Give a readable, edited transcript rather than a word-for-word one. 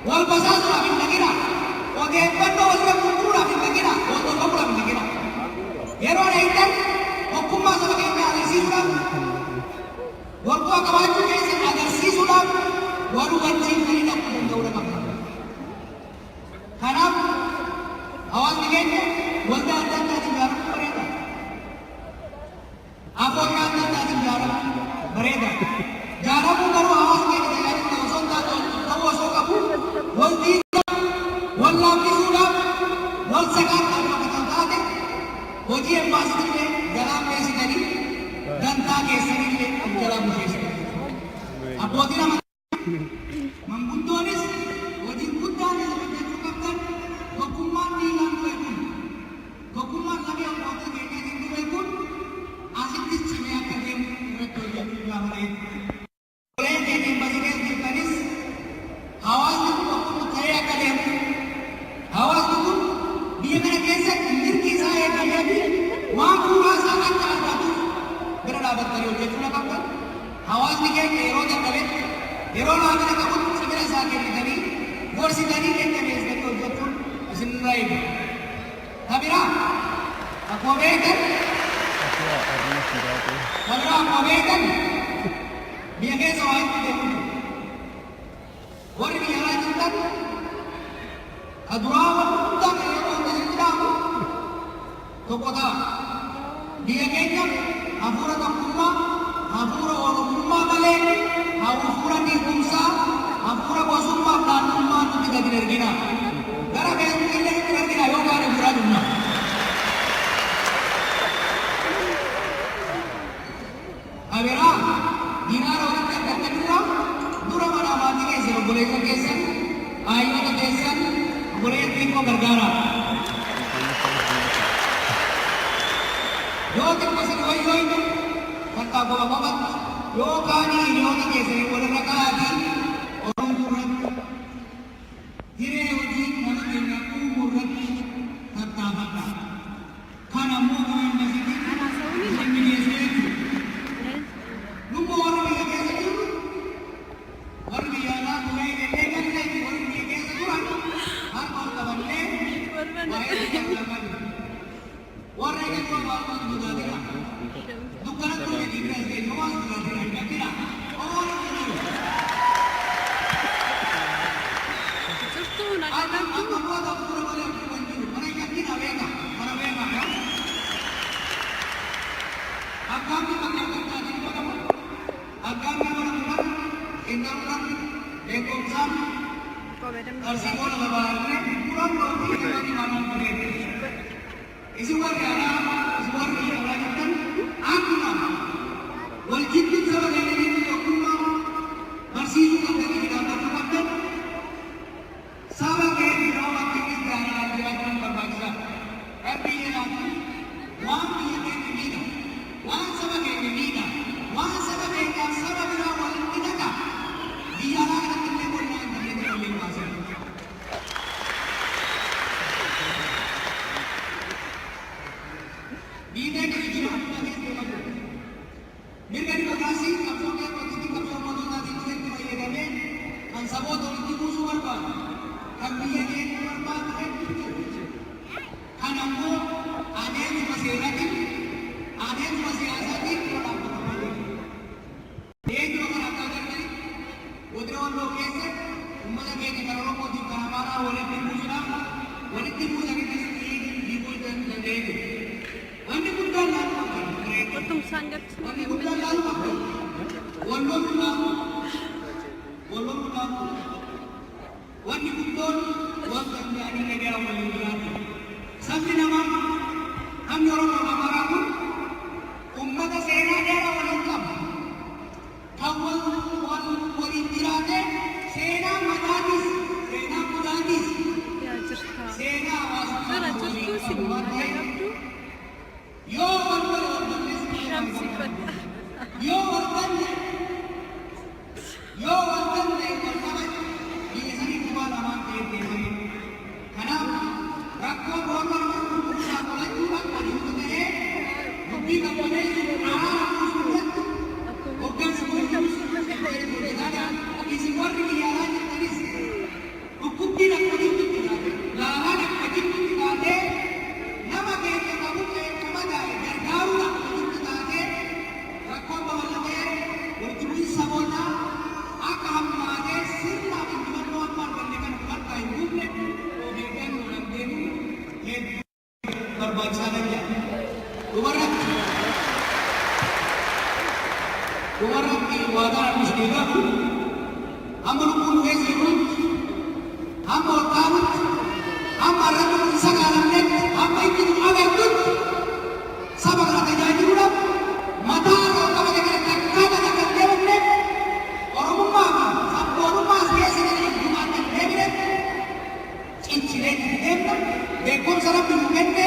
والبساطة في النجرة وجيبنا والكبرة في النجرة والكبرة في النجرة يرون أيضا وكم ما سبقين على سيسنا وقوة كواجب كيس على سيسنا ورغنجين كرينا من دولة مكة خراب आवाज निघेल बोलता आता त्याची जारा बरेदा आपण का आता त्याची जारा बरेदा जारा को करो आवाज के तयारी तो सोता तो वो सो कबू बोलती वल्ला की सुना बोल सका तो बताता दे वो जी पास में जला में सिकरी जनता के शरीर में जला बुझे अब वो दिन मंगुंदोनिस वो दिन बुद्धानिस Hukuman di Lampung, hukuman lagi yang waktu ini di Lampung, asik di sini akan yang bertujuan di Lampung. Oleh jadi bagian di Paris, awas itu waktu saya akan yang, awas itu dia mereka kisah indir kisah yang dia di, waktu rasa akan ada beradabat dari ujian itu nak apa? Awas ni kaya hero dan kalian, hero lagi nak apa? Sebenarnya sakit ni tadi, kursi tadi yang kaya sebagai ujian tu. Sinraib. Habira. Aku abekan. Habira aku abekan. Dia ke soal itu. Wari dia lagi tak. Adurawan tak yang tidak. Tokota. Dia kena. Afura kapumma. Afura orang kumma balik. Afura di kumsa. Afura bosumma dan kumma tu tidak dirgina. Karena yang ini berarti ayo kare beraduna. Avera dinaro kita kedua dura mana mati kese boleh ke kese ayo ke kese boleh tiko gargara. Yo tiko se yo kata gua babat yo kani yo ke kese boleh rakati orang turun dire uji dubarratti waadaa ishee gabu amma lubbuun keessa jirutti amma ol kaanutti amma irratti sagaalamnetti amma itti nu agartutti saba kana tajaajiluudhaaf mataa irraa qabate kana takkaata kan deemne oromummaa fi sabboonummaas keessa jiran dhumaan kan deemne ciccilee itti deemna beekumsa rabbi nu kenne